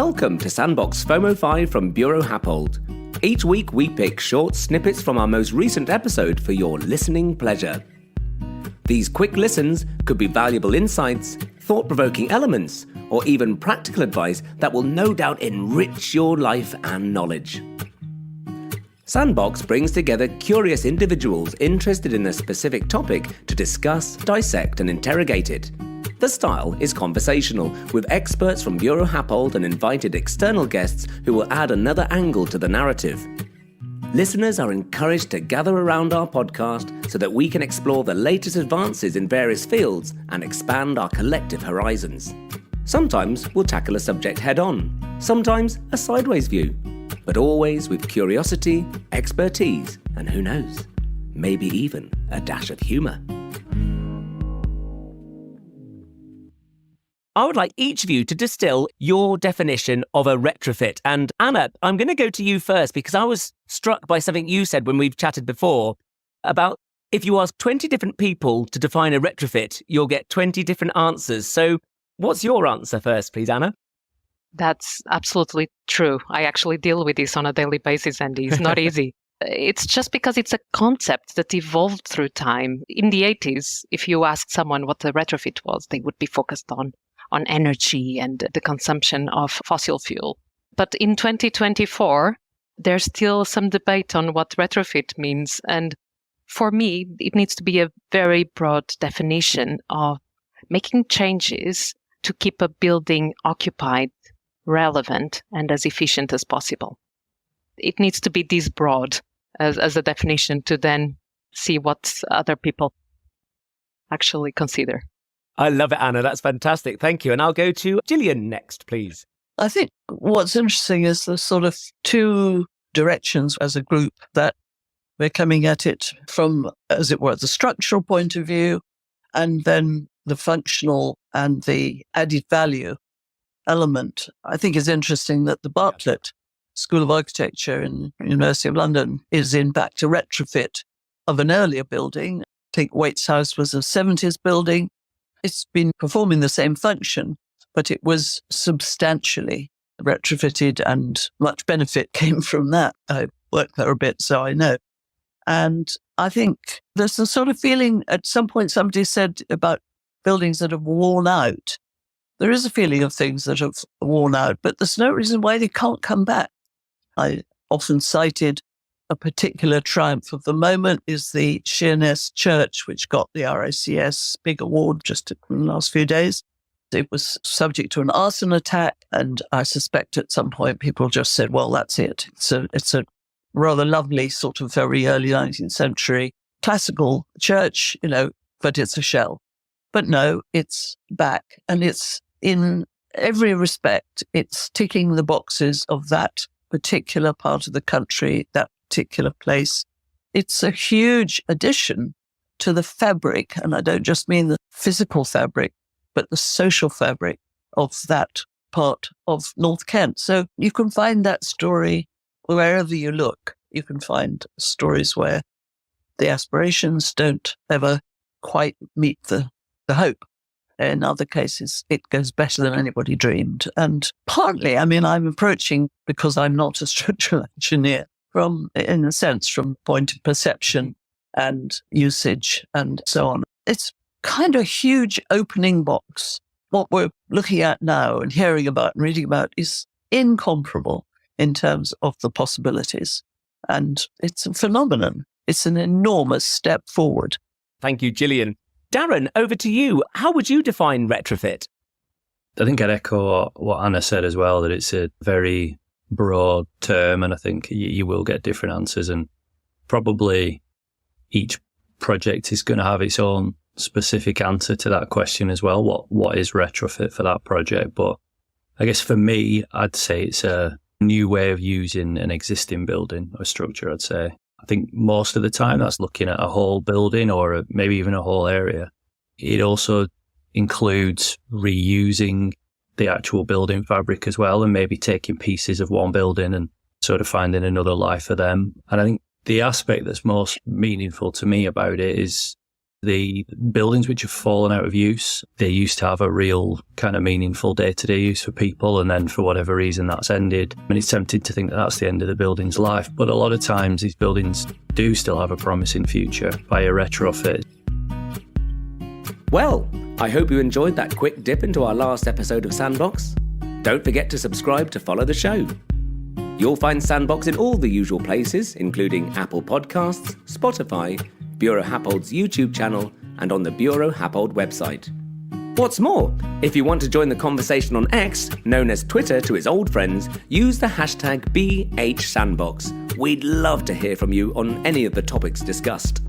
Welcome to Sandbox FOMO5 from Bureau Happold. Each week we pick short snippets from our most recent episode for your listening pleasure. These quick listens could be valuable insights, thought-provoking elements, or even practical advice that will no doubt enrich your life and knowledge. Sandbox brings together curious individuals interested in a specific topic to discuss, dissect, and interrogate it. The style is conversational, with experts from Bureau Happold and invited external guests who will add another angle to the narrative. Listeners are encouraged to gather around our podcast so that we can explore the latest advances in various fields and expand our collective horizons. Sometimes we'll tackle a subject head-on, sometimes a sideways view, but always with curiosity, expertise, and who knows, maybe even a dash of humour. I would like each of you to distill your definition of a retrofit. And Anna, I'm going to go to you first because I was struck by something you said when we've chatted before about if you ask 20 different people to define a retrofit, you'll get 20 different answers. So what's your answer first, please, Anna? That's absolutely true. I actually deal with this on a daily basis, and it's not easy. It's just because it's a concept that evolved through time. In the 80s, if you asked someone what a retrofit was, they would be focused on energy and the consumption of fossil fuel. But in 2024, there's still some debate on what retrofit means. And for me, it needs to be a very broad definition of making changes to keep a building occupied, relevant, and as efficient as possible. It needs to be this broad as a definition to then see what other people actually consider. I love it, Anna. That's fantastic. Thank you. And I'll go to Gillian next, please. I think what's interesting is the sort of two directions as a group that we're coming at it from, as it were, the structural point of view, and then the functional and the added value element. I think it's interesting that the Bartlett School of Architecture in the University of London is in fact a retrofit of an earlier building. I think Waite's House was a 70s building. It's been performing the same function, but it was substantially retrofitted and much benefit came from that. I worked there a bit, so I know. And I think there's a sort of feeling, at some point somebody said about buildings that have worn out. There is a feeling of things that have worn out, but there's no reason why they can't come back. I often cited a particular triumph of the moment is the Sheerness Church, which got the RICS big award just in the last few days. It was subject to an arson attack, and I suspect at some point people just said, well, that's it. It's a rather lovely sort of very early 19th century classical church, but it's a shell. But no, it's back, and it's in every respect, it's ticking the boxes of that particular part of the country, that particular place. It's a huge addition to the fabric, and I don't just mean the physical fabric, but the social fabric of that part of North Kent. So you can find that story wherever you look. You can find stories where the aspirations don't ever quite meet the hope. In other cases, it goes better than anybody dreamed. And partly, I'm approaching, because I'm not a structural engineer, in a sense, from point of perception and usage and so on. It's kind of a huge opening box. What we're looking at now and hearing about and reading about is incomparable in terms of the possibilities. And it's a phenomenon. It's an enormous step forward. Thank you, Gillian. Darren, over to you. How would you define retrofit? I think I'd echo what Anna said as well, that it's a very broad term, and I think you will get different answers, and probably each project is going to have its own specific answer to that question as well. What is retrofit for that project? But I guess for me, I'd say it's a new way of using an existing building or structure, I'd say. I think most of the time that's looking at a whole building or maybe even a whole area. It also includes reusing the actual building fabric as well, and maybe taking pieces of one building and sort of finding another life for them. And I think the aspect that's most meaningful to me about it is The buildings which have fallen out of use, they used to have a real kind of meaningful day-to-day use for people, and then for whatever reason that's ended. And it's tempted to think that that's the end of the building's life. But a lot of times these buildings do still have a promising future via retrofit. Well, I hope you enjoyed that quick dip into our last episode of Sandbox. Don't forget to subscribe to follow the show. You'll find Sandbox in all the usual places, including Apple Podcasts, Spotify, Bureau Happold's YouTube channel, and on the Bureau Happold website. What's more, if you want to join the conversation on X, known as Twitter to its old friends, use the hashtag BHSandbox. We'd love to hear from you on any of the topics discussed.